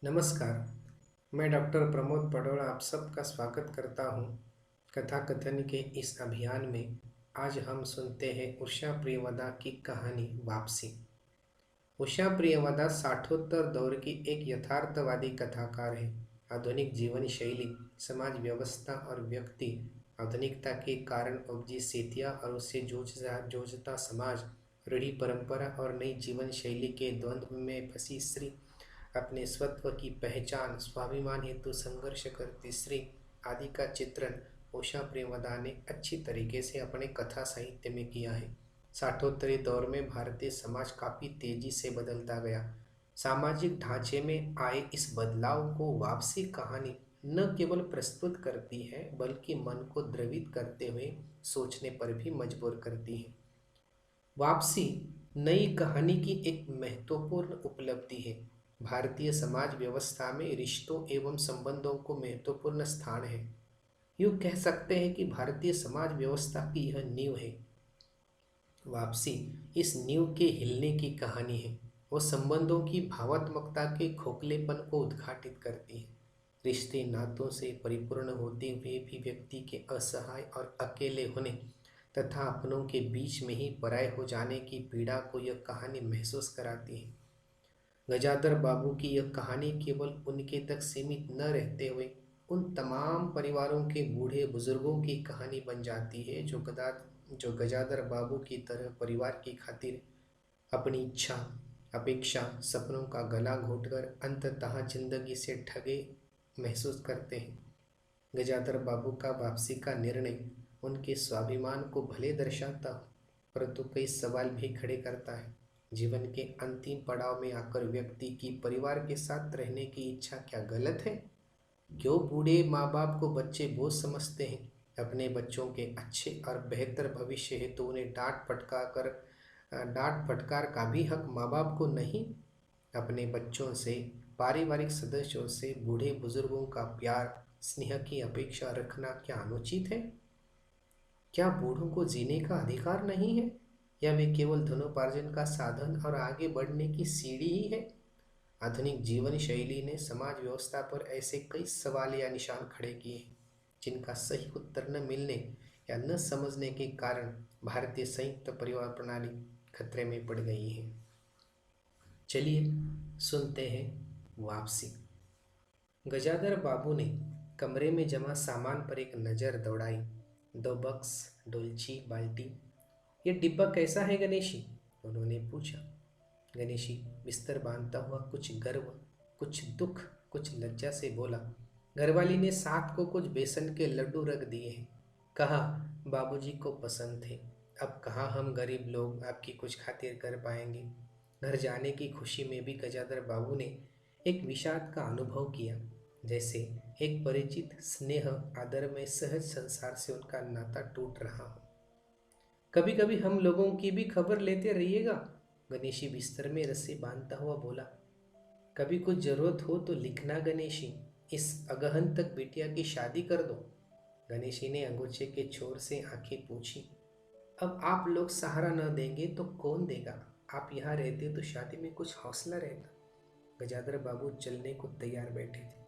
नमस्कार। मैं डॉक्टर प्रमोद पडोला आप सबका स्वागत करता हूँ कथा कथन के इस अभियान में। आज हम सुनते हैं उषा प्रियवदा की कहानी वापसी। उषा प्रियवदा साठोत्तर दौर की एक यथार्थवादी कथाकार है। आधुनिक जीवन शैली, समाज व्यवस्था और व्यक्ति आधुनिकता के कारण उपजी स्थितियाँ और उससे जूझता समाज, रूढ़ी परंपरा और नई जीवन शैली के द्वंद्व में फंसी स्त्री, अपने स्वत्व की पहचान, स्वाभिमान हेतु संघर्ष करती स्त्री आदि का चित्रण उषा प्रेमदा ने अच्छी तरीके से अपने कथा साहित्य में किया है। साठोत्तरी दौर में भारतीय समाज काफी तेजी से बदलता गया। सामाजिक ढांचे में आए इस बदलाव को वापसी कहानी न केवल प्रस्तुत करती है बल्कि मन को द्रवित करते हुए सोचने पर भी मजबूर करती है। वापसी नई कहानी की एक महत्वपूर्ण उपलब्धि है। भारतीय समाज व्यवस्था में रिश्तों एवं संबंधों को महत्वपूर्ण स्थान है। यूँ कह सकते हैं कि भारतीय समाज व्यवस्था की यह नींव है। वापसी इस नींव के हिलने की कहानी है। वो संबंधों की भावात्मकता के खोखलेपन को उद्घाटित करती है। रिश्ते नातों से परिपूर्ण होते हुए भी व्यक्ति के असहाय और अकेले होने तथा अपनों के बीच में ही पराये हो जाने की पीड़ा को यह कहानी महसूस कराती है। गजाधर बाबू की यह कहानी केवल उनके तक सीमित न रहते हुए उन तमाम परिवारों के बूढ़े बुजुर्गों की कहानी बन जाती है जो गजाधर बाबू की तरह परिवार की खातिर अपनी इच्छा, अपेक्षा, सपनों का गला घोटकर अंततः जिंदगी से ठगे महसूस करते हैं। गजाधर बाबू का वापसी का निर्णय उनके स्वाभिमान को भले दर्शाता हो, परंतु कई सवाल भी खड़े करता है। जीवन के अंतिम पड़ाव में आकर व्यक्ति की परिवार के साथ रहने की इच्छा क्या गलत है? क्यों बूढ़े माँ बाप को बच्चे बोझ समझते हैं? अपने बच्चों के अच्छे और बेहतर भविष्य हेतु उन्हें डांट फटकार का भी हक माँ बाप को नहीं? अपने बच्चों से, पारिवारिक सदस्यों से बूढ़े बुजुर्गों का प्यार, स्नेह की अपेक्षा रखना क्या अनुचित है? क्या बूढ़ों को जीने का अधिकार नहीं है, या वे केवल धनोपार्जन का साधन और आगे बढ़ने की सीढ़ी ही है? आधुनिक जीवन शैली ने समाज व्यवस्था पर ऐसे कई सवाल या निशान खड़े किए हैं जिनका सही उत्तर न मिलने या न समझने के कारण भारतीय संयुक्त परिवार प्रणाली खतरे में पड़ गई है। चलिए सुनते हैं वापसी। गजाधर बाबू ने कमरे में जमा सामान पर एक नज़र दौड़ाई। 2 बक्स, डोलची, बाल्टी। ये डिब्बा कैसा है गणेशी? उन्होंने पूछा। गणेशी बिस्तर बांधता हुआ कुछ गर्व, कुछ दुख, कुछ लज्जा से बोला। घरवाली ने साथ को कुछ बेसन के लड्डू रख दिए हैं। कहा बाबूजी को पसंद थे। अब कहाँ हम गरीब लोग आपकी कुछ खातिर कर पाएंगे। घर जाने की खुशी में भी गजाधर बाबू ने एक विषाद का अनुभव किया, जैसे एक परिचित स्नेह आदर में सहज संसार से उनका नाता टूट रहा हो। कभी कभी हम लोगों की भी खबर लेते रहिएगा, गणेशी बिस्तर में रस्सी बांधता हुआ बोला। कभी कुछ जरूरत हो तो लिखना गणेशी, इस अगहन तक बिटिया की शादी कर दो। गणेशी ने अंगूठे के छोर से आंखें पूछी। अब आप लोग सहारा न देंगे तो कौन देगा? आप यहाँ रहते तो शादी में कुछ हौसला रहता। गजाधर बाबू चलने को तैयार बैठे थे।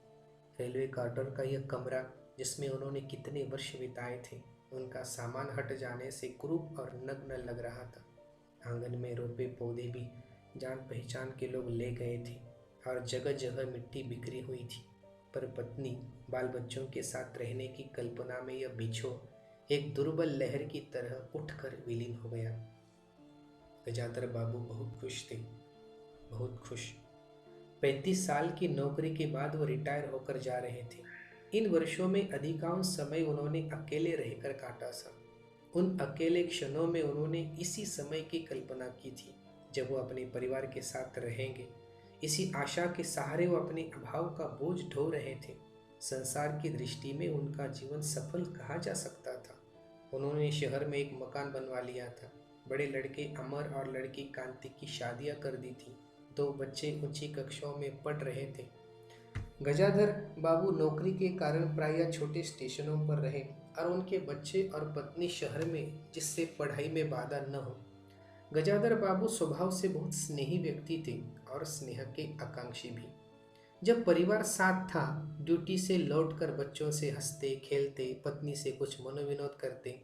रेलवे क्वार्टर का यह कमरा, जिसमें उन्होंने कितने वर्ष बिताए थे, उनका सामान हट जाने से कुरूप और नग्न लग रहा था। आंगन में रोपे पौधे भी जान पहचान के लोग ले गए थे और जगह जगह मिट्टी बिखरी हुई थी, पर पत्नी, बाल बच्चों के साथ रहने की कल्पना में यह बिछोह एक दुर्बल लहर की तरह उठकर विलीन हो गया। गजाधर बाबू बहुत खुश थे, बहुत खुश। 35 साल की नौकरी के बाद वो रिटायर होकर जा रहे थे। इन वर्षों में अधिकांश समय उन्होंने अकेले रहकर काटा था। उन अकेले क्षणों में उन्होंने इसी समय की कल्पना की थी जब वो अपने परिवार के साथ रहेंगे। इसी आशा के सहारे वो अपने अभाव का बोझ ढो रहे थे। संसार की दृष्टि में उनका जीवन सफल कहा जा सकता था। उन्होंने शहर में एक मकान बनवा लिया था। बड़े लड़के अमर और लड़की कांति की शादियां कर दी थी। 2 बच्चे ऊंची कक्षाओं में पढ़ रहे थे। गजाधर बाबू नौकरी के कारण प्रायः छोटे स्टेशनों पर रहे और उनके बच्चे और पत्नी शहर में, जिससे पढ़ाई में बाधा न हो। गजाधर बाबू स्वभाव से बहुत स्नेही व्यक्ति थे और स्नेह के आकांक्षी भी। जब परिवार साथ था, ड्यूटी से लौटकर बच्चों से हंसते खेलते, पत्नी से कुछ मनोविनोद करते,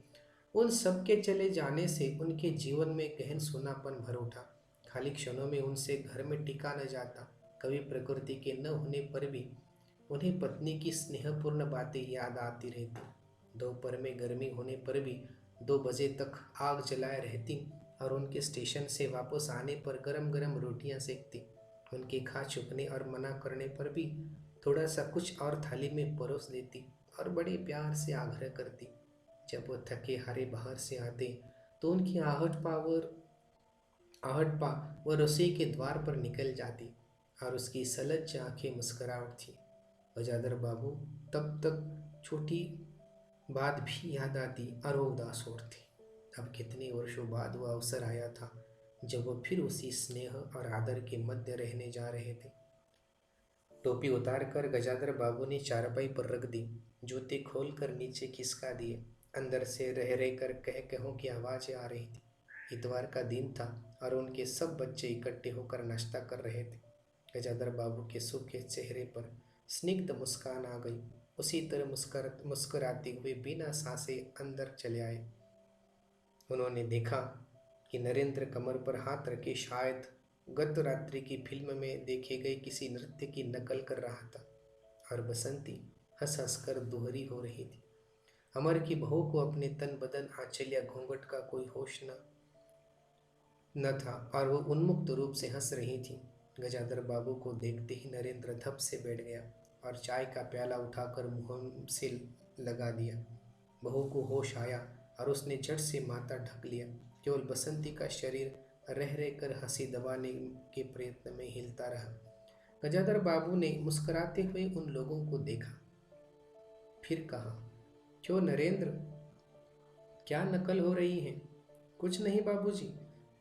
उन सब के चले जाने से उनके जीवन में गहन सूनापन भर उठा। खाली क्षणों में उनसे घर में टिका न जाता। कभी प्रकृति के न होने पर भी उन्हें पत्नी की स्नेहपूर्ण बातें याद आती रहती। दोपहर में गर्मी होने पर भी 2 बजे तक आग जलाए रहती और उनके स्टेशन से वापस आने पर गरम गरम रोटियां सेकती। उनके खा चुकने और मना करने पर भी थोड़ा सा कुछ और थाली में परोस देती और बड़े प्यार से आग्रह करती। जब वो थके हारे बाहर से आते तो उनकी आहट पा वो रसोई के द्वार पर निकल जाती और उसकी सलज्ज आंखें मुस्कुरा उठती। गजाधर बाबू तब तक छोटी बात भी याद आती और वो उदास उठती। अब कितने वर्षों बाद वह अवसर आया था जब वो फिर उसी स्नेह और आदर के मध्य रहने जा रहे थे। टोपी उतारकर गजाधर बाबू ने चारपाई पर रख दी, जूते खोलकर नीचे खिसका दिए। अंदर से रह रह कर कह कहों की आवाज़ें आ रही थी। इतवार का दिन था और उनके सब बच्चे इकट्ठे होकर नाश्ता कर रहे थे। गजाधर बाबू के सूखे चेहरे पर स्निग्ध मुस्कान आ गई। उसी तरह मुस्कुराते हुए बिना सांसे अंदर चले आए। उन्होंने देखा कि नरेंद्र कमर पर हाथ रखे शायद गत रात्रि की फिल्म में देखे गए किसी नृत्य की नकल कर रहा था और बसंती हंस हंस कर दोहरी हो रही थी। अमर की बहू को अपने तन बदन आंचल या घूंघट का कोई होश न था और वो उन्मुक्त रूप से हंस रही थी। गजाधर बाबू को देखते ही नरेंद्र धप से बैठ गया और चाय का प्याला उठाकर मुंह से लगा दिया। बहू को होश आया और उसने झट से माथा ढक लिया। केवल बसंती का शरीर रह रह कर हंसी दबाने के प्रयत्न में हिलता रहा। गजाधर बाबू ने मुस्कुराते हुए उन लोगों को देखा, फिर कहा, क्यों नरेंद्र, क्या नकल हो रही है? कुछ नहीं बाबूजी,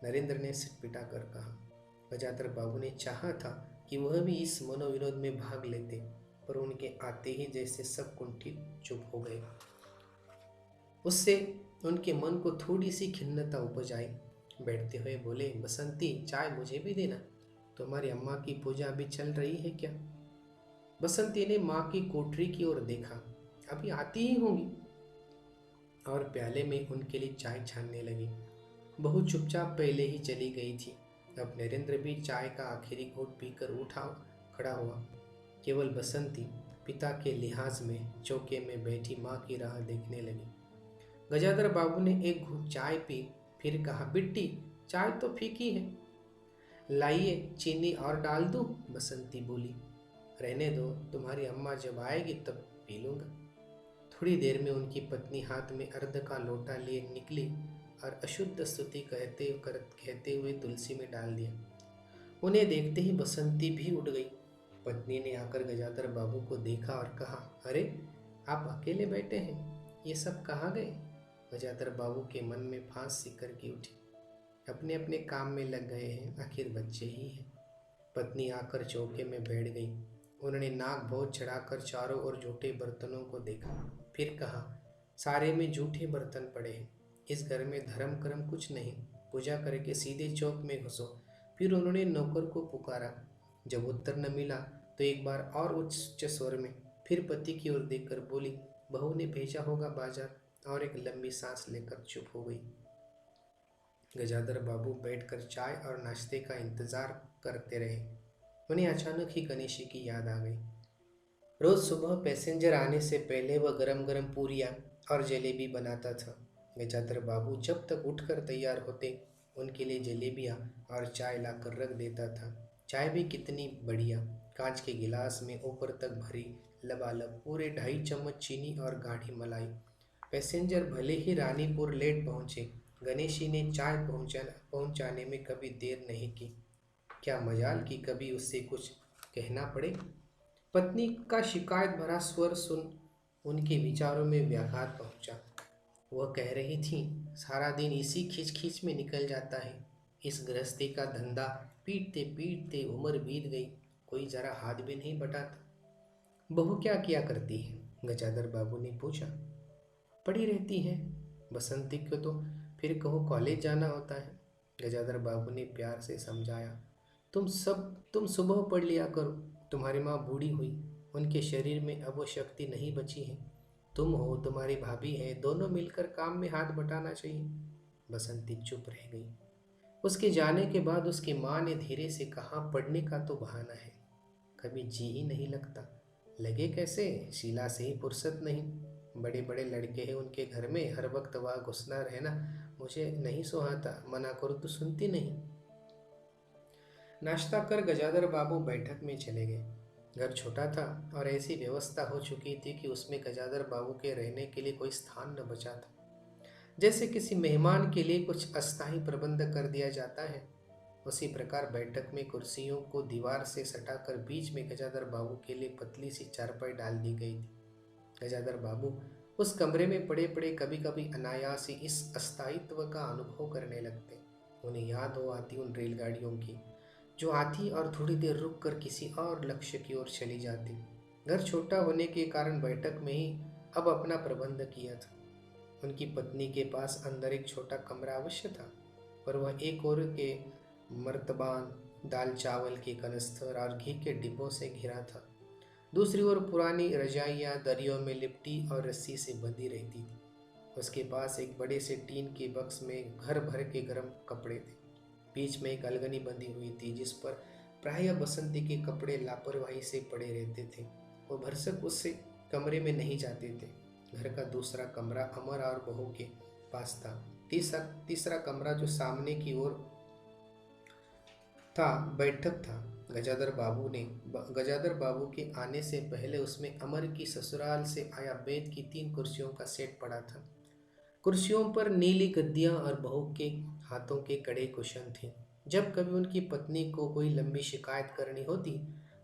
नरेंद्र ने सिर पिटा कर कहा। गजाधर बाबू ने चाहा था कि वह भी इस मनोविनोद में भाग लेते, पर उनके आते ही जैसे सब कुंठित चुप हो गए। उससे उनके मन को थोड़ी सी खिन्नता उपज आई। बैठते हुए बोले, बसंती, चाय मुझे भी देना। तुम्हारी अम्मा की पूजा अभी चल रही है क्या? बसंती ने माँ की कोठरी की ओर देखा। अभी आती ही होंगी, और प्याले में उनके लिए चाय छानने लगी। बहू चुपचाप पहले ही चली गई थी। अब नरेंद्र भी चाय का आखिरी घूंट पीकर उठा खड़ा हुआ। केवल बसंती पिता के लिहाज में चौके में बैठी माँ की राह देखने लगी। गजाधर बाबू ने एक घूंट चाय पी, फिर कहा, बिट्टी, चाय तो फीकी है, लाइए चीनी और डाल दूं? बसंती बोली, रहने दो, तुम्हारी अम्मा जब आएगी तब पी लूंगा। थोड़ी देर में उनकी पत्नी हाथ में अर्ध का लोटा लिए निकली और अशुद्ध स्तुति कहते हुए तुलसी में डाल दिया। उन्हें देखते ही बसंती भी उठ गई। पत्नी ने आकर गजाधर बाबू को देखा और कहा, अरे, आप अकेले बैठे हैं, ये सब कहाँ गए? गजाधर बाबू के मन में फांस सी करके उठी। अपने अपने काम में लग गए हैं, आखिर बच्चे ही हैं। पत्नी आकर चौके में बैठ गई। उन्होंने नाक बहुत चढ़ाकर चारों ओर जूठे बर्तनों को देखा, फिर कहा, सारे में जूठे बर्तन पड़े हैं, इस घर में धर्म कर्म कुछ नहीं, पूजा करके सीधे चौक में घुसो। फिर उन्होंने नौकर को पुकारा। जब उत्तर न मिला तो एक बार और उच्च स्वर में फिर पति की ओर देखकर बोली, बहू ने भेजा होगा बाजार, और एक लंबी सांस लेकर चुप हो गई। गजाधर बाबू बैठकर चाय और नाश्ते का इंतजार करते रहे। उन्हें अचानक ही गणेशी की याद आ गई। रोज सुबह पैसेंजर आने से पहले वह गरम गरम पूरियाँ और जलेबी बनाता था। गजाधर बाबू जब तक उठकर तैयार होते उनके लिए जलेबियाँ और चाय लाकर रख देता था। चाय भी कितनी बढ़िया, कांच के गिलास में ऊपर तक भरी, लबालब, पूरे 2.5 चम्मच चीनी और गाढ़ी मलाई। पैसेंजर भले ही रानीपुर लेट पहुंचे, गणेशी ने चाय पहुंचाने में कभी देर नहीं की। क्या मजाल कि कभी उससे कुछ कहना पड़े। पत्नी का शिकायत भरा स्वर सुन उनके विचारों में व्याघात पहुंचा। वह कह रही थी, सारा दिन इसी खींच खींच में निकल जाता है, इस गृहस्थी का धंधा पीटते पीटते उम्र बीत गई, कोई जरा हाथ भी नहीं बटाता। बहू क्या किया करती है? गजाधर बाबू ने पूछा। पड़ी रहती है। बसंती को तो फिर कहो कॉलेज जाना होता है। गजाधर बाबू ने प्यार से समझाया, तुम सुबह पढ़ लिया करो, तुम्हारी माँ बूढ़ी हुई, उनके शरीर में अब वो शक्ति नहीं बची है। तुम हो, तुम्हारी भाभी है, दोनों मिलकर काम में हाथ बटाना चाहिए। बसंती चुप रह गई। उसके जाने के बाद उसकी माँ ने धीरे से कहा, पढ़ने का तो बहाना है, कभी जी ही नहीं लगता। लगे कैसे, शीला से ही फुर्सत नहीं। बड़े बड़े लड़के हैं उनके घर में, हर वक्त वहाँ घुसना रहना मुझे नहीं सुहाता, मना करो तो सुनती नहीं। नाश्ता कर गजाधर बाबू बैठक में चले गए। घर छोटा था और ऐसी व्यवस्था हो चुकी थी कि उसमें गजाधर बाबू के रहने के लिए कोई स्थान न बचा था। जैसे किसी मेहमान के लिए कुछ अस्थायी प्रबंध कर दिया जाता है, उसी प्रकार बैठक में कुर्सियों को दीवार से सटाकर बीच में गजाधर बाबू के लिए पतली सी चारपाई डाल दी गई थी। गजाधर बाबू उस कमरे में पड़े पड़े कभी कभी अनायास ही इस अस्थायित्व का अनुभव करने लगते। उन्हें याद हो आती उन रेलगाड़ियों की जो आती और थोड़ी देर रुक कर किसी और लक्ष्य की ओर चली जाती। घर छोटा होने के कारण बैठक में ही अब अपना प्रबंध किया था। उनकी पत्नी के पास अंदर एक छोटा कमरा अवश्य था, पर वह एक ओर के मर्तबान, दाल चावल के कनस्तर और घी के डिब्बों से घिरा था। दूसरी ओर पुरानी रजाइयाँ दरियों में लिपटी और रस्सी से बंधी रहती थी। उसके पास एक बड़े से टीन के बक्स में घर भर के गर्म कपड़े थे। बीच में एक अलगनी बंधी हुई थी जिस पर प्रायः बसंती के कपड़े लापरवाही से पड़े रहते थे। वो भरसक उससे कमरे में नहीं जाते थे। घर का दूसरा कमरा अमर और बहू के पास था। तीसरा कमरा जो सामने की ओर था बैठक था। गजाधर बाबू के आने से पहले उसमें अमर की ससुराल से आया बेत की 3 कुर्सियों का सेट पड़ा था। कुर्सियों पर नीली गद्दियां और बहू के हाथों के कड़े कुशन थे। जब कभी उनकी पत्नी को कोई लंबी शिकायत करनी होती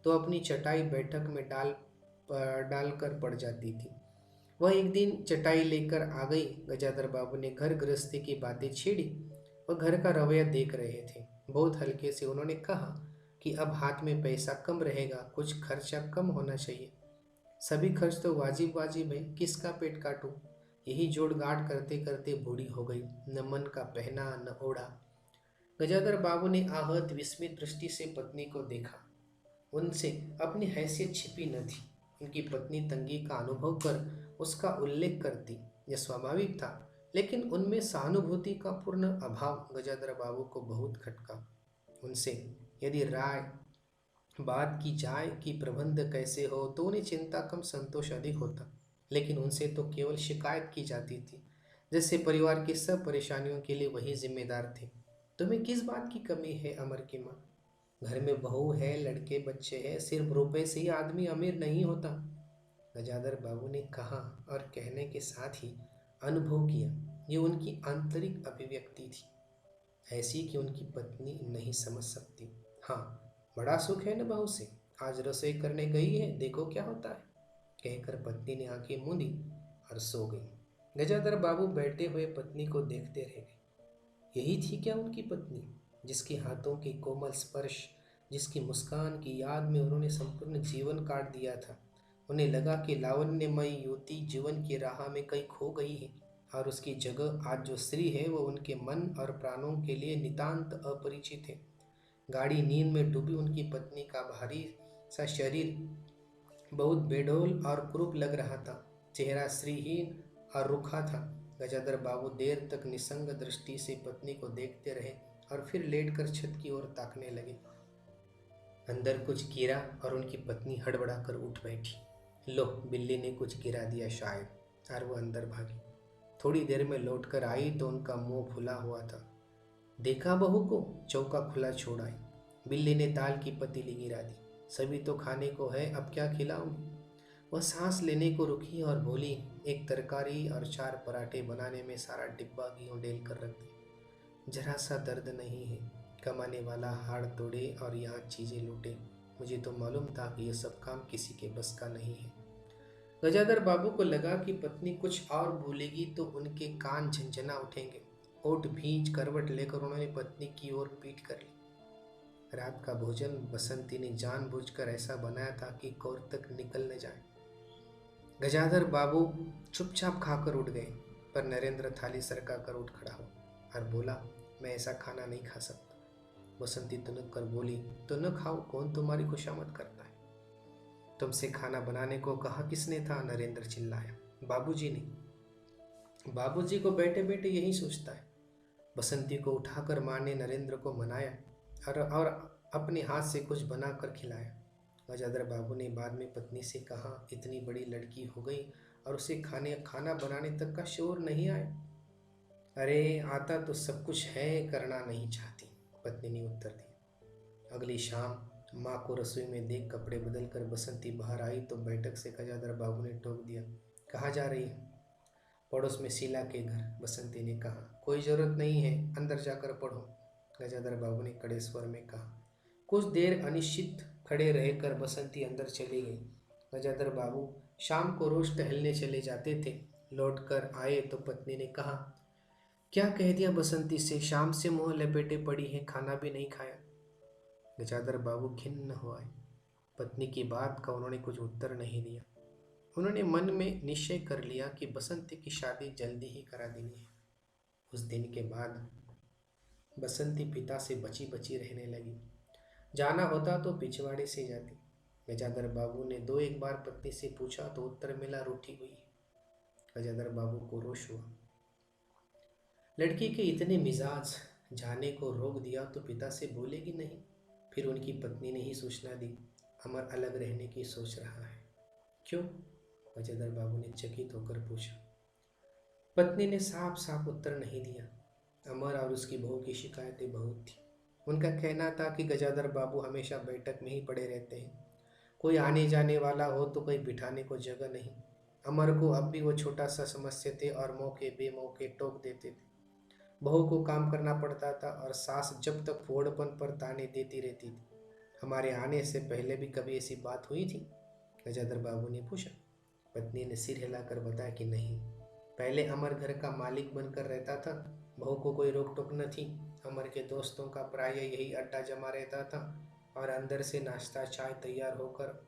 तो अपनी चटाई बैठक में डालकर पड़ जाती थी। वह एक दिन चटाई लेकर आ गई। गजाधर बाबू ने घर गृहस्थी की बातें छेड़ी। वह घर का रवैया देख रहे थे। बहुत हल्के से उन्होंने कहा कि अब हाथ में पैसा कम रहेगा, कुछ खर्चा कम होना चाहिए। सभी खर्च तो वाजिब वाजिब है, किसका पेट काटूं। यही जोड़ गाड़ करते करते बूढ़ी हो गई, न मन का पहना न ओढ़ा। गजाधर बाबू ने आहत विस्मित दृष्टि से पत्नी को देखा। उनसे अपनी हैसियत छिपी न थी। उनकी पत्नी तंगी का अनुभव कर उसका उल्लेख करती, यह स्वाभाविक था, लेकिन उनमें सहानुभूति का पूर्ण अभाव गजाधर बाबू को बहुत खटका। उनसे यदि राय बात की जाए कि प्रबंध कैसे हो तो उन्हें चिंता कम संतोष अधिक होता, लेकिन उनसे तो केवल शिकायत की जाती थी, जैसे परिवार की सब परेशानियों के लिए वही जिम्मेदार थे। तुम्हें किस बात की कमी है अमर की माँ? घर में बहू है, लड़के बच्चे हैं, सिर्फ रुपए से ही आदमी अमीर नहीं होता। गजाधर बाबू ने कहा और कहने के साथ ही अनुभव किया, ये उनकी आंतरिक अभिव्यक्ति थी, ऐसी कि उनकी पत्नी नहीं समझ सकती। हाँ, बड़ा सुख है न बहू से, आज रसोई करने गई है, देखो क्या होता है, कहकर पत्नी ने आंखें मूंदी और सो गई। गजाधर बाबू बैठे हुए पत्नी को देखते रह गए। यही थी क्या उनकी पत्नी, जिसके हाथों के कोमल स्पर्श, जिसकी मुस्कान की याद में उन्होंने संपूर्ण जीवन काट दिया था। उन्हें लगा कि लावण्यमयी युवती जीवन की राह में कहीं खो गई है और उसकी जगह आज जो स्त्री है वो उनके मन और प्राणों के लिए नितांत अपरिचित है। गाढ़ी नींद में डूबी उनकी पत्नी का भारी सा शरीर बहुत बेडौल और कुरूप लग रहा था। चेहरा श्रीहीन और रूखा था। गजाधर बाबू देर तक निसंग दृष्टि से पत्नी को देखते रहे और फिर लेटकर छत की ओर ताकने लगे। अंदर कुछ गिरा और उनकी पत्नी हड़बड़ाकर उठ बैठी। लो, बिल्ली ने कुछ गिरा दिया शायद, और वो अंदर भागी। थोड़ी देर में लौटकर आई तो उनका मुंह फुला हुआ था। देखा बहू को, चौका खुला छोड़ आई। बिल्ली ने दाल की पतीली गिरा दी। सभी तो खाने को है, अब क्या खिलाऊंगी? वह सांस लेने को रुकी और बोली, एक तरकारी और 4 पराठे बनाने में सारा डिब्बा घी उंडेल कर रख दे। जरा सा दर्द नहीं है, कमाने वाला हाड़ तोड़े और यहाँ चीजें लूटे। मुझे तो मालूम था कि यह सब काम किसी के बस का नहीं है। गजाधर बाबू को लगा कि पत्नी कुछ और बोलेगी तो उनके कान झंझना उठेंगे। ओठ भींच करवट लेकर उन्होंने पत्नी की ओर पीठ कर ली। रात का भोजन बसंती ने जानबूझकर ऐसा बनाया था कि कौर तक निकल न जाए। गजाधर बाबू चुपचाप खाकर उठ गए, पर नरेंद्र थाली सरका कर उठ खड़ा हो और बोला, मैं ऐसा खाना नहीं खा सकता। बसंती तुनक कर बोली, तो न खाओ, कौन तुम्हारी खुशामद करता है। तुमसे खाना बनाने को कहा किसने था? नरेंद्र चिल्लाया। बाबूजी ने। बाबूजी को बैठे बैठे यही सोचता है। बसंती को उठाकर माँ ने नरेंद्र को मनाया और अपने हाथ से कुछ बनाकर खिलाया। गजाधर बाबू ने बाद में पत्नी से कहा, इतनी बड़ी लड़की हो गई और उसे खाना बनाने तक का शौर नहीं आया। अरे आता तो सब कुछ है, करना नहीं चाहती, पत्नी ने उत्तर दिया। अगली शाम माँ को रसोई में देख कपड़े बदल कर बसंती बाहर आई तो बैठक से गजाधर बाबू ने टोक दिया। कहाँ जा रही है? पड़ोस में शीला के घर, बसंती ने कहा। कोई जरूरत नहीं है, अंदर जाकर पढ़ो, गजाधर बाबू ने कड़े स्वर में कहा। कुछ देर अनिश्चित खड़े रहकर बसंती अंदर चली गई। गजाधर बाबू शाम को रोज टहलने चले जाते थे। लौट कर आए तो पत्नी ने कहा, क्या कह दिया बसंती से? शाम से मुंह लपेटे पड़ी है, खाना भी नहीं खाया। गजाधर बाबू खिन्न हो आए। पत्नी की बात का उन्होंने कुछ उत्तर नहीं दिया। उन्होंने मन में निश्चय कर लिया कि बसंती की शादी जल्दी ही करा देनी है। उस दिन के बाद बसंती पिता से बची बची रहने लगी। जाना होता तो पिछवाड़े से जाती। गजाधर बाबू ने दो एक बार पत्नी से पूछा तो उत्तर मिला, रूठी हुई है। गजाधर बाबू को रोष हुआ। लड़की के इतने मिजाज, जाने को रोक दिया तो पिता से बोलेगी नहीं। फिर उनकी पत्नी ने ही सूचना दी, अमर अलग रहने की सोच रहा है। क्यों? गजाधर बाबू ने चकित होकर पूछा। पत्नी ने साफ साफ उत्तर नहीं दिया। अमर और उसकी बहू की शिकायतें बहुत थी। उनका कहना था कि गजाधर बाबू हमेशा बैठक में ही पड़े रहते हैं। कोई आने जाने वाला हो तो कोई बिठाने को जगह नहीं। अमर को अब भी वो छोटा सा समझते थे और मौके बेमौके टोक देते थे। बहू को काम करना पड़ता था और सास जब तक फोड़पन पर ताने देती रहती थी। हमारे आने से पहले भी कभी ऐसी बात हुई थी? गजाधर बाबू ने पूछा। पत्नी ने सिर हिलाकर बताया कि नहीं, पहले अमर घर का मालिक बनकर रहता था, बहू को कोई रोक टोक न थी। अमर के दोस्तों का प्राय यही अड्डा जमा रहता था और अंदर से नाश्ता चाय तैयार होकर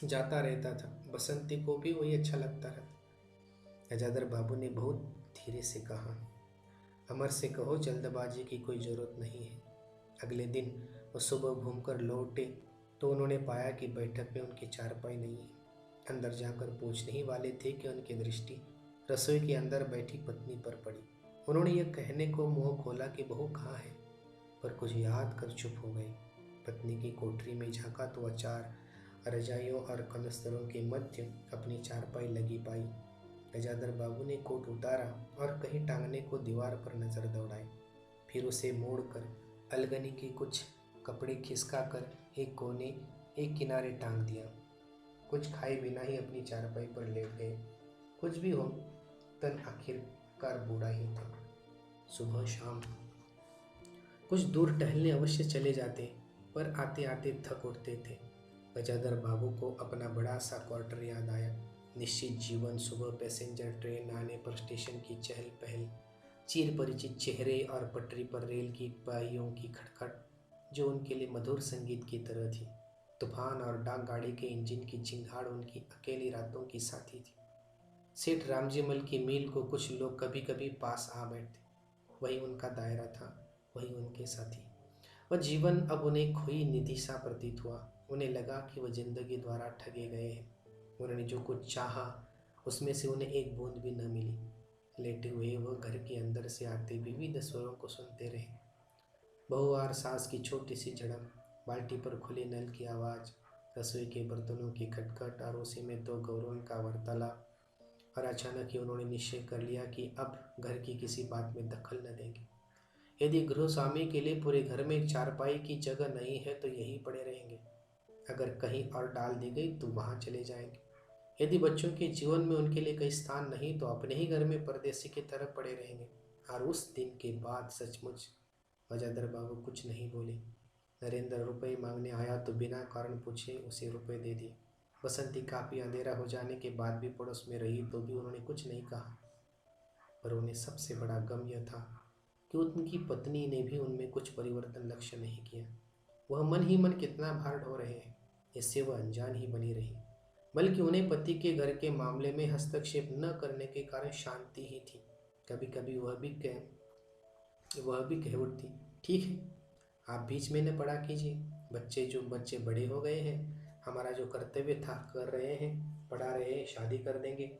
जाता रहता था। बसंती को भी वही अच्छा लगता रहता। गजाधर बाबू ने बहुत धीरे से कहा, अमर से कहो जल्दबाजी की कोई जरूरत नहीं है। अगले दिन वो सुबह घूमकर लौटे तो उन्होंने पाया कि बैठक में उनकी चारपाई नहीं है। अंदर जाकर पूछने ही वाले थे कि उनकी दृष्टि रसोई के अंदर बैठी पत्नी पर पड़ी। उन्होंने यह कहने को मुंह खोला कि बहू कहाँ है, पर कुछ याद कर चुप हो गए। पत्नी की कोठरी में झांका तो अचार रजाइयों और कनस्तरों के मध्य अपनी चारपाई लगी पाई। गजाधर बाबू ने कोट उतारा और कहीं टांगने को दीवार पर नजर दौड़ाई। फिर उसे मोड़कर अलगनी के कुछ कपड़े खिसका कर एक किनारे टांग दिया। कुछ खाए बिना ही अपनी चारपाई पर लेट गए। कुछ भी हो, तन आखिरकार बूढ़ा ही था। सुबह शाम कुछ दूर टहलने अवश्य चले जाते, पर आते आते थक उठते थे। गजाधर बाबू को अपना बड़ा सा क्वार्टर याद आया। निश्चित जीवन, सुबह पैसेंजर ट्रेन आने पर स्टेशन की चहल पहल, चिर परिचित चेहरे और पटरी पर रेल की पाइयों की खटखट जो उनके लिए मधुर संगीत की तरह थी। तूफान और डाक गाड़ी के इंजन की चिंगाड़ उनकी अकेली रातों की साथी थी। सेठ रामजीमल की मील को कुछ लोग कभी कभी पास आ बैठते, वही उनका दायरा था, वही उनके साथी। वह जीवन अब उन्हें खोई निधि सा प्रतीत हुआ। उन्हें लगा कि वह जिंदगी द्वारा ठगे गए हैं। उन्होंने जो कुछ चाहा उसमें से उन्हें एक बूंद भी न मिली। लेटे हुए वह घर के अंदर से आते विविध स्वरों को सुनते रहे। बहू और सास की छोटी सी झड़प, बाल्टी पर खुले नल की आवाज़, रसोई के बर्तनों की खटखट और उसी में दो गौरों का वार्तालाप। और अचानक ही उन्होंने निश्चय कर लिया कि अब घर की किसी बात में दखल न देंगे। यदि गृह स्वामी के लिए पूरे घर में एक चारपाई की जगह नहीं है तो यहीं पड़े रहेंगे। अगर कहीं और डाल दी गई तो वहां चले जाएंगे। यदि बच्चों के जीवन में उनके लिए कहीं स्थान नहीं तो अपने ही घर में परदेसी की तरह पड़े रहेंगे। और उस दिन के बाद सचमुच गजाधर बाबू कुछ नहीं बोले। नरेंद्र रुपए मांगने आया तो बिना कारण पूछे उसे रुपए दे दिए। बसंती काफ़ी अंधेरा हो जाने के बाद भी पड़ोस में रही तो भी उन्होंने कुछ नहीं कहा। पर उन्हें सबसे बड़ा गम यह था कि उनकी पत्नी ने भी उनमें कुछ परिवर्तन लक्ष्य नहीं किया। वह मन ही मन कितना भार ढो रहे हैं, इससे वह अनजान ही बनी रही। बल्कि उन्हें पति के घर के मामले में हस्तक्षेप न करने के कारण शांति ही थी। कभी कभी वह भी कह उठती, ठीक है, आप बीच में न पड़ा कीजिए, बच्चे बड़े हो गए हैं, हमारा जो कर्तव्य था कर रहे हैं, पढ़ा रहे हैं, शादी कर देंगे।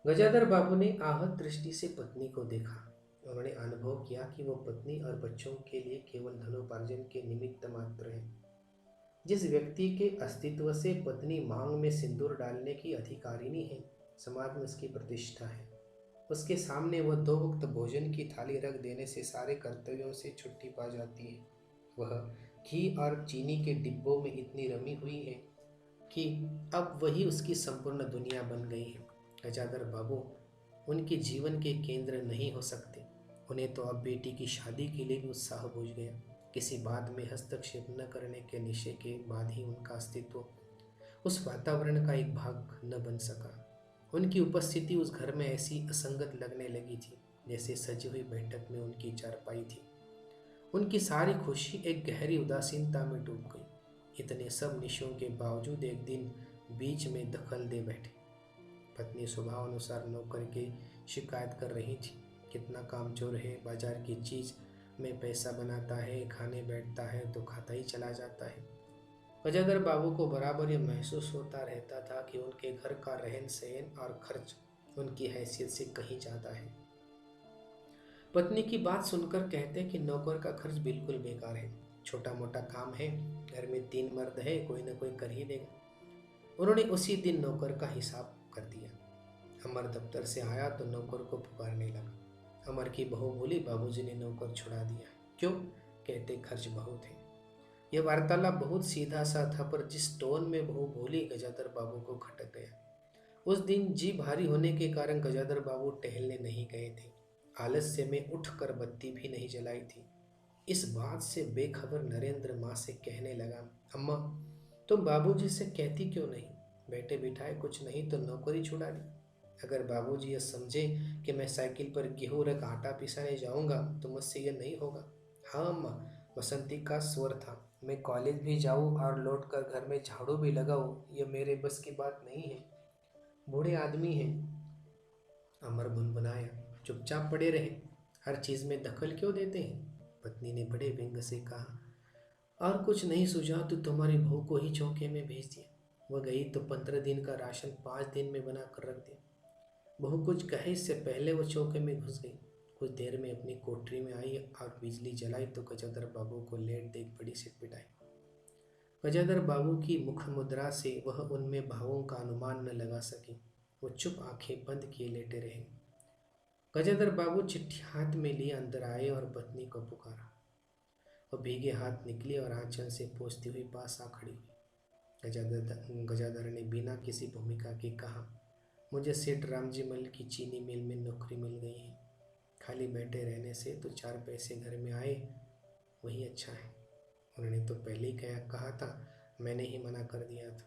गजाधर बाबू ने आहत दृष्टि से पत्नी को देखा। उन्होंने अनुभव किया कि वो पत्नी और बच्चों के लिए केवल धनोपार्जन के निमित्त मात्र है। जिस व्यक्ति के अस्तित्व से पत्नी मांग में सिंदूर डालने की अधिकारिणी है, समाज में उसकी प्रतिष्ठा है। उसके सामने वह 2 वक्त भोजन की थाली रख देने से सारे कर्तव्यों से छुट्टी पा जाती है। वह घी और चीनी के डिब्बों में इतनी रमी हुई है कि अब वही उसकी संपूर्ण दुनिया बन गई है। गजाधर बाबू उनके जीवन के केंद्र नहीं हो सकते। उन्हें तो अब बेटी की शादी के लिए भी उत्साह बुझ गया। किसी बात में हस्तक्षेप न करने के निश्चय के बाद ही उनका अस्तित्व उस वातावरण का एक भाग न बन सका। उनकी उपस्थिति उस घर में ऐसी असंगत लगने लगी थी जैसे सजी हुई बैठक में उनकी चारपाई थी। उनकी सारी खुशी एक गहरी उदासीनता में डूब गई। इतने सब निशों के बावजूद एक दिन बीच में दखल दे बैठे। पत्नी स्वभाव अनुसार नौकर के शिकायत कर रही थी, कितना कामचोर है, बाजार की चीज में पैसा बनाता है, खाने बैठता है तो खाता ही चला जाता है। गजाधर बाबू को बराबर यह महसूस होता रहता था कि उनके घर का रहन सहन और खर्च उनकी हैसियत से कहीं ज्यादा है। पत्नी की बात सुनकर कहते कि नौकर का खर्च बिल्कुल बेकार है, छोटा मोटा काम है, घर में 3 मर्द है, कोई ना कोई कर ही देगा। उन्होंने उसी दिन नौकर का हिसाब कर दिया। अमर दफ्तर से आया तो नौकर को पुकारने लगा। अमर की बहू बोली, बाबूजी ने नौकर छुड़ा दिया। क्यों? कहते खर्च बहुत है। यह वार्तालाप बहुत सीधा सा था, पर जिस टोन में बहू बोली गजाधर बाबू को खटक गया। उस दिन जी भारी होने के कारण गजाधर बाबू टहलने नहीं गए थे। आलस्य में उठकर बत्ती भी नहीं जलाई थी। इस बात से बेखबर नरेंद्र माँ से कहने लगा, अम्मा तुम बाबूजी से कहती क्यों नहीं? बैठे बिठाए कुछ नहीं तो नौकरी छुड़ा दी। अगर बाबूजी यह समझे कि मैं साइकिल पर गेहूं रख आटा पिसाने जाऊंगा तो मुझसे यह नहीं होगा। हाँ अम्मा, बसंती का स्वर था, मैं कॉलेज भी जाऊं और लौट कर घर में झाड़ू भी लगाऊं, यह मेरे बस की बात नहीं है। बूढ़े आदमी हैं, अमर बुनबुनाया, चुपचाप पड़े रहे, हर चीज में दखल क्यों देते हैं? पत्नी ने बड़े व्यंग से कहा, और कुछ नहीं सूझा तो तुम्हारी बहू को ही चौके में भेज दिया। वह गई तो 15 दिन का राशन 5 दिन में बना कर रख दिया। बहू कुछ कहे इससे पहले वो चौके में घुस गई। कुछ देर में अपनी कोठरी में आई और बिजली जलाई तो गजाधर बाबू को लेट देख बड़ी सिटपिटाई। गजाधर बाबू की मुख मुद्रा से वह उनमें भावों का अनुमान न लगा सकी। वो चुप आंखें बंद किए लेटे रहे। गजाधर बाबू चिट्ठी हाथ में लिए अंदर आए और पत्नी को पुकारा। वह भीगे हाथ निकली और आंचल से पोंछती हुई पास आ खड़ी हुई। गजाधर ने बिना किसी भूमिका के कहा, मुझे सेठ रामजी मल की चीनी मिल में नौकरी मिल गई है। खाली बैठे रहने से तो 4 पैसे घर में आए, वही अच्छा है। उन्होंने तो पहले ही कहा था, मैंने ही मना कर दिया था।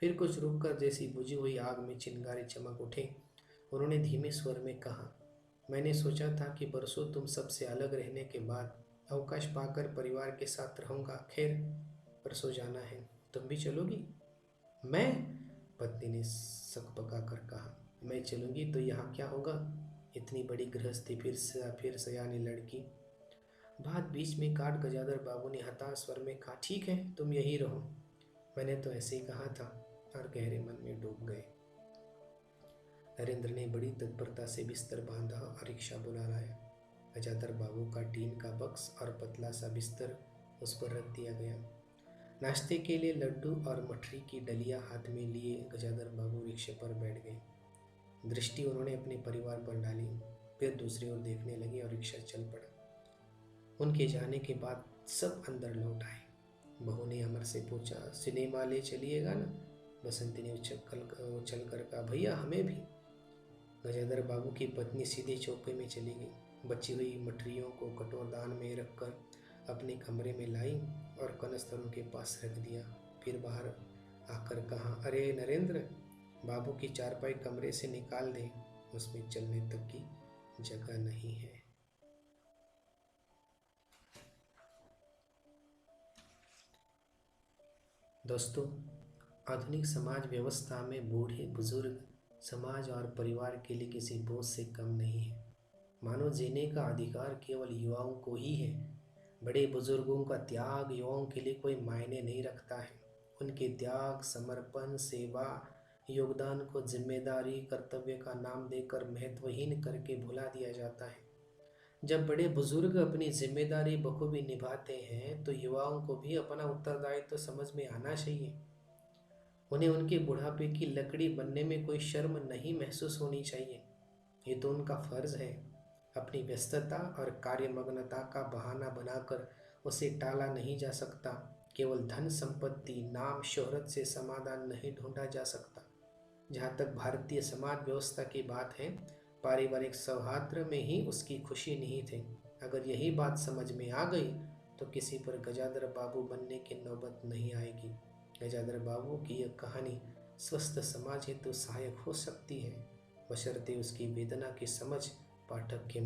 फिर कुछ रुक कर जैसी बुझी हुई आग में चिंगारी चमक उठे, उन्होंने धीमे स्वर में कहा, मैंने सोचा था कि बरसों तुम सबसे अलग रहने के बाद अवकाश पाकर परिवार के साथ रहूंगा। खैर, परसों जाना है, तुम भी चलोगी? मैं? पत्नी ने सकपका कर कहा, मैं चलूंगी तो यहाँ क्या होगा? इतनी बड़ी गृहस्थी, फिर सयानी लड़की। बात बीच में काट गजाधर बाबू ने हताश स्वर में कहा, ठीक है तुम यही रहो, मैंने तो ऐसे ही कहा था, और गहरे मन में डूब गए। नरेंद्र ने बड़ी तत्परता से बिस्तर बांधा और रिक्शा बुला लाया। गजाधर बाबू का टीन का बक्स और पतला सा बिस्तर उस पर रख दिया गया। नाश्ते के लिए लड्डू और मठरी की डलिया हाथ में लिए गजाधर बाबू रिक्शे पर बैठ गए। दृष्टि उन्होंने अपने परिवार पर डाली, फिर दूसरी ओर देखने लगे और रिक्शा चल पड़ा। उनके जाने के बाद सब अंदर लौट आए। बहू ने अमर से पूछा, सिनेमा ले चलिएगा ना? बसंती ने उछल कर कहा, भैया हमें भी। गजाधर बाबू की पत्नी सीधे चौके में चली गई। बची हुई मठरियों को कटोरदान में रखकर अपने कमरे में लाई और कनस्तरों के पास रख दिया। फिर बाहर आकर कहा, अरे नरेंद्र, बाबू की चारपाई कमरे से निकाल दें, उसमें चलने तक की जगह नहीं है। दोस्तों, आधुनिक समाज व्यवस्था में बूढ़े बुजुर्ग समाज और परिवार के लिए किसी बोझ से कम नहीं है। मानो जीने का अधिकार केवल युवाओं को ही है। बड़े बुजुर्गों का त्याग युवाओं के लिए कोई मायने नहीं रखता है। उनके त्याग, समर्पण, सेवा, योगदान को जिम्मेदारी, कर्तव्य का नाम देकर महत्वहीन करके भुला दिया जाता है। जब बड़े बुजुर्ग अपनी जिम्मेदारी बखूबी निभाते हैं तो युवाओं को भी अपना उत्तरदायित्व तो समझ में आना चाहिए। उन्हें उनके बुढ़ापे की लकड़ी बनने में कोई शर्म नहीं महसूस होनी चाहिए। ये तो उनका फर्ज है। अपनी व्यस्तता और कार्यमग्नता का बहाना बनाकर उसे टाला नहीं जा सकता। केवल धन संपत्ति, नाम, शोहरत से समाधान नहीं ढूंढा जा सकता। जहाँ तक भारतीय समाज व्यवस्था की बात है, पारिवारिक सौहार्द में ही उसकी खुशी निहित है। अगर यही बात समझ में आ गई तो किसी पर गजाधर बाबू बनने की नौबत नहीं आएगी। गजाधर बाबू की यह कहानी स्वस्थ समाज हेतु सहायक हो सकती है, बशर्ते उसकी वेदना की समझ पाठक के